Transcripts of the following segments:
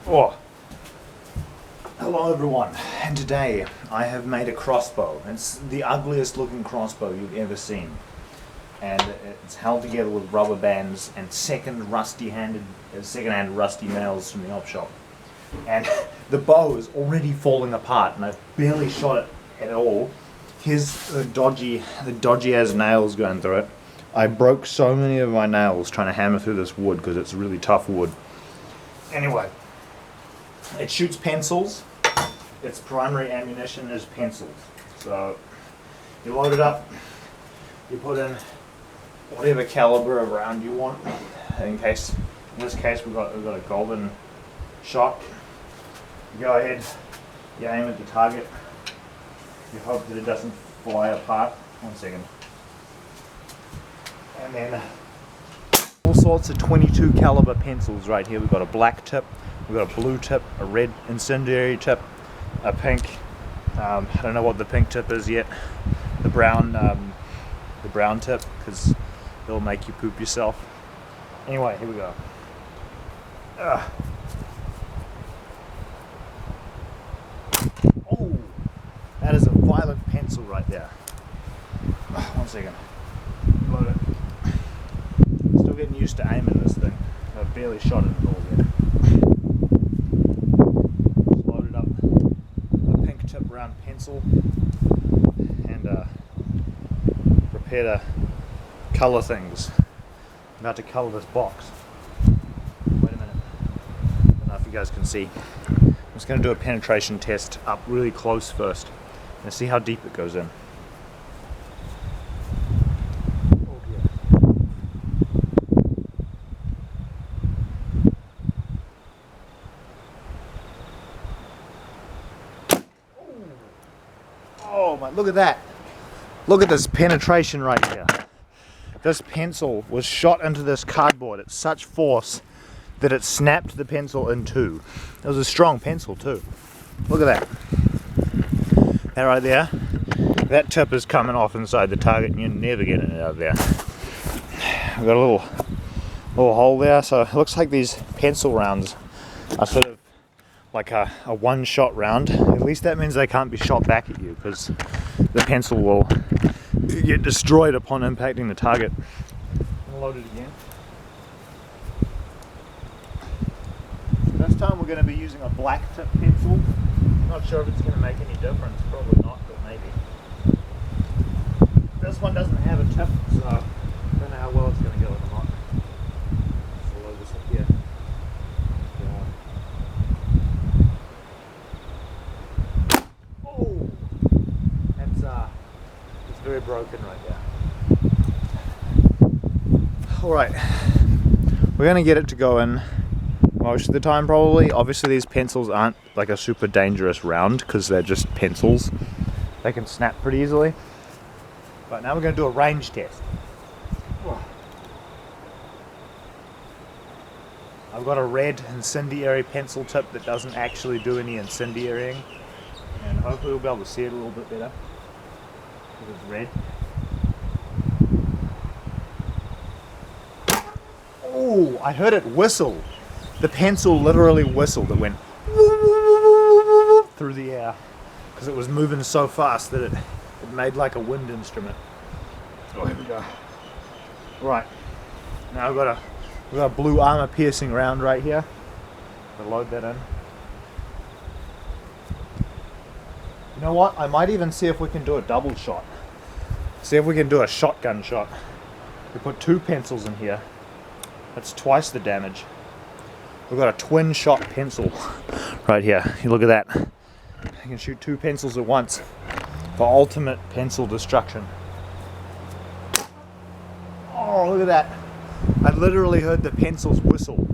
Oh, hello everyone, and today I have made a crossbow. It's the ugliest looking crossbow you've ever seen, and it's held together with rubber bands and second-hand rusty nails from the op shop. And the bow is already falling apart, and I've barely shot it at all. Here's the dodgy as nails going through it. I broke so many of my nails trying to hammer through this wood because it's really tough wood. Anyway, it shoots pencils. Its primary ammunition is pencils. So you load it up, you put in whatever caliber of round you want. In this case we've got a golden shot. You go ahead, you aim at the target, you hope that it doesn't fly apart. 1 second. And then all sorts of 22 caliber pencils right here. We've got a black tip, we've got a blue tip, a red incendiary tip, a pink, I don't know what the pink tip is yet, the brown tip, because it'll make you poop yourself. Anyway, here we go. Oh, that is a violent pencil right there. 1 second. Load it. Still getting used to aiming this thing. I've barely shot it at all yet. Just loaded up a pink tip round pencil and prepare to colour things. I'm about to colour this box. Wait a minute. I don't know if you guys can see. I'm just going to do a penetration test up really close first and see how deep it goes in. Oh my, look at that. Look at this penetration right here. This pencil was shot into this cardboard at such force that it snapped the pencil in two. It was a strong pencil too. Look at that. That right there. That tip is coming off inside the target and you're never getting it out of there. I've got a little hole there, so it looks like these pencil rounds are sort of like a one-shot round. At least that means they can't be shot back at you because the pencil will get destroyed upon impacting the target. I'm gonna load it again. This time we're going to be using a black tip pencil. Not sure if it's going to make any difference, probably not, but maybe. This one doesn't have a tip, so I don't know how well it's going to go with the knot. So load this up here. Oh! It's very broken right there. Alright, we're going to get it to go in most of the time probably. Obviously these pencils aren't like a super dangerous round because they're just pencils. They can snap pretty easily. But now we're going to do a range test. I've got a red incendiary pencil tip that doesn't actually do any incendiarying, and hopefully we'll be able to see it a little bit better because it's red. Oh, I heard it whistle. The pencil literally whistled. It went through the air because it was moving so fast that it made like a wind instrument. Oh, here we go. Right, now we've got a blue armor piercing round right here. I'll load that in. You know what? I might even see if we can do a double shot. See if we can do a shotgun shot. We put two pencils in here. That's twice the damage. We've got a twin shot pencil right here. You look at that. You can shoot two pencils at once for ultimate pencil destruction. Oh, look at that. I literally heard the pencils whistle.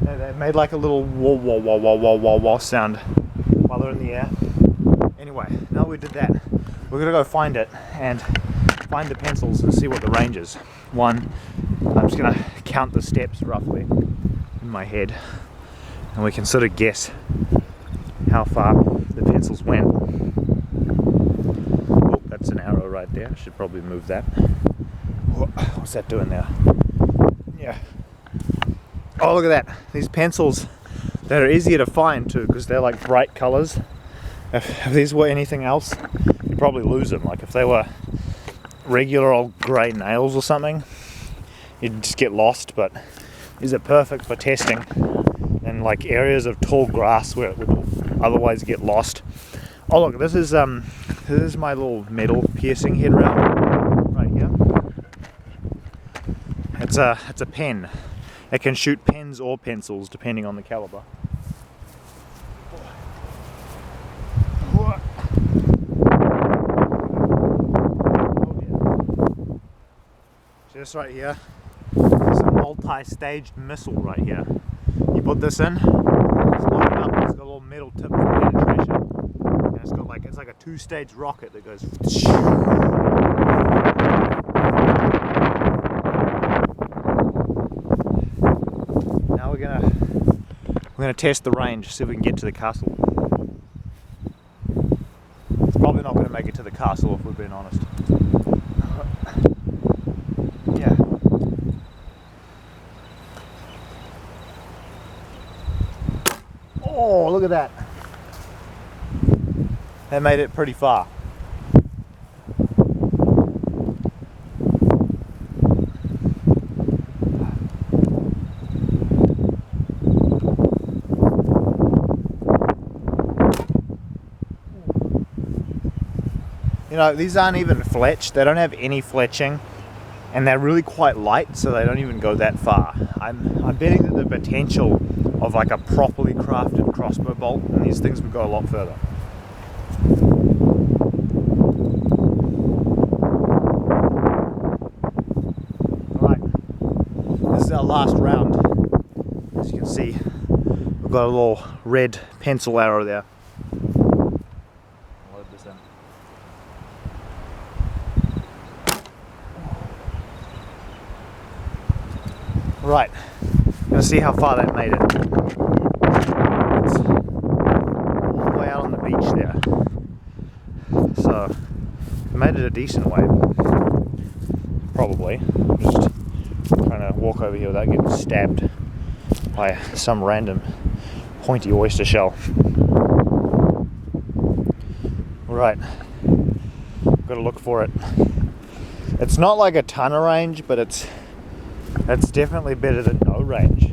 They made like a little wah wah wah wah wah wah wah sound while they're in the air. Anyway, now we did that, we're gonna go find it and find the pencils and see what the range is. One, I'm just gonna count the steps roughly in my head and we can sort of guess how far the pencils went. Oh, that's an arrow right there. I should probably move that. What's that doing there? Yeah. Oh, look at that. These pencils They're easier to find too, because they're like bright colors. If these were anything else, you'd probably lose them. Like if they were regular old grey nails or something, you'd just get lost. But these are perfect for testing in like areas of tall grass where it would otherwise get lost. Oh look, this is my little metal piercing head round right here. It's a pen. It can shoot pens or pencils depending on the caliber. Just right here, it's a multi-staged missile right here. You put this in, it's loaded up, it's got a little metal tip for penetration, and it's got like, it's like a two-stage rocket that goes. Now we're gonna test the range, see if we can get to the castle. It's probably not gonna make it to the castle if we're being honest. Yeah. Oh, look at that. That made it pretty far. You know, these aren't even fletched. They don't have any fletching. And they're really quite light, so they don't even go that far. I'm betting that the potential of like a properly crafted crossbow bolt and these things would go a lot further. Alright, this is our last round. As you can see, we've got a little red pencil arrow there. Load this in. Right, gonna see how far that made it. It's all the way out on the beach there. So, I made it a decent way. Probably. I'm just trying to walk over here without getting stabbed by some random pointy oyster shell. Right, gotta look for it. It's not like a ton of range, but it's definitely better than no range.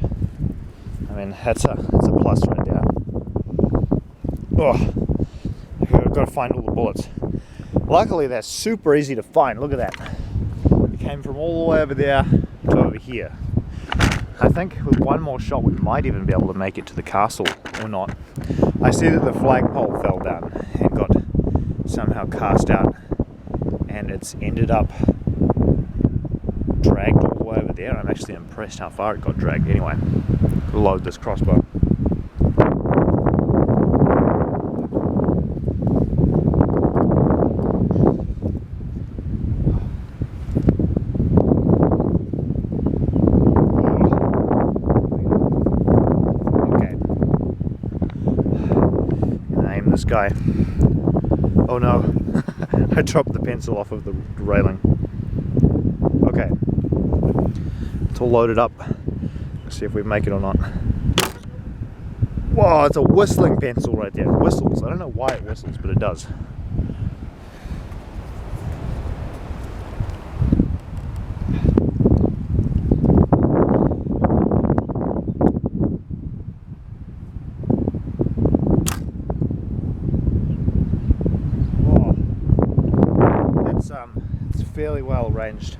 I mean, that's a plus right there. Oh, I've got to find all the bullets. Luckily, they're super easy to find. Look at that. It came from all the way over there to over here. I think with one more shot, we might even be able to make it to the castle, or not. I see that the flagpole fell down and got somehow cast out, and it's ended up dragged all the way over there. I'm actually impressed how far it got dragged. Anyway, load this crossbow. Okay. Gonna aim this guy. Oh no, I dropped the pencil off of the railing. Okay, it's all loaded up. Let's see if we make it or not. Whoa, it's a whistling pencil right there. It whistles. I don't know why it whistles, but it does. Whoa. It's fairly well ranged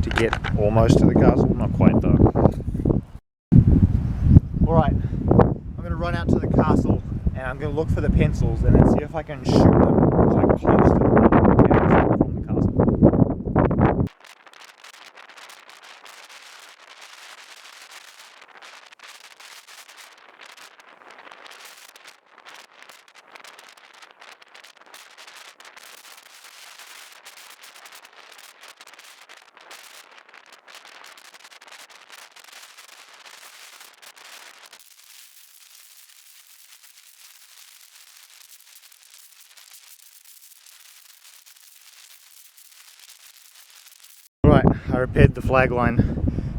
to get almost to the castle, not quite though. Alright, I'm going to run out to the castle and I'm going to look for the pencils and then see if I can shoot them like close to the castle from the castle. Alright, I repaired the flag line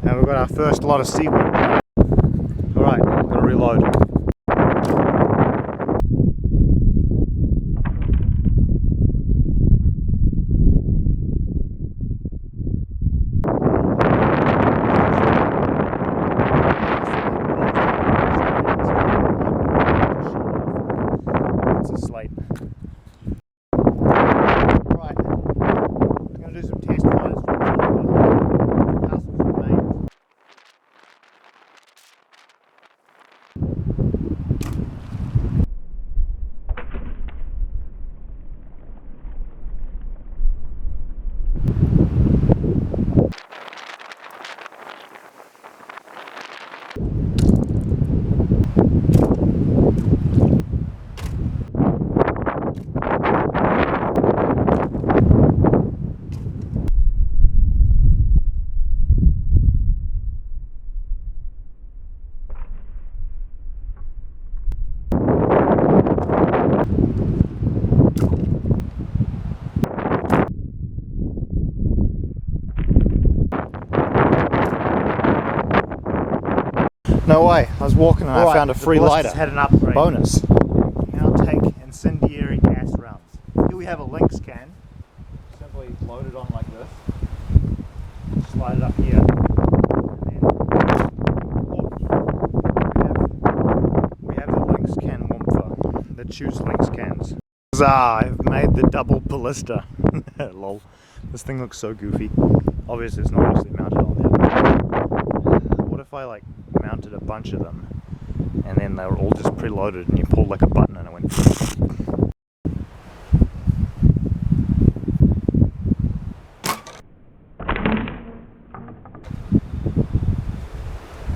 and we've got our first lot of seaweed. Alright, I'm going to reload. the way. I was walking and I found a free lighter. Had an upgrade. Bonus. Now take incendiary gas rounds. Here we have a Lynx can. Simply load it on like this. Slide it up here. And then we have the Lynx can Woompher that shoots Lynx cans. Huzzah! I've made the double ballista. Lol. This thing looks so goofy. Obviously it's not actually mounted on there. What if I like mounted a bunch of them and then they were all just preloaded and you pulled like a button and it went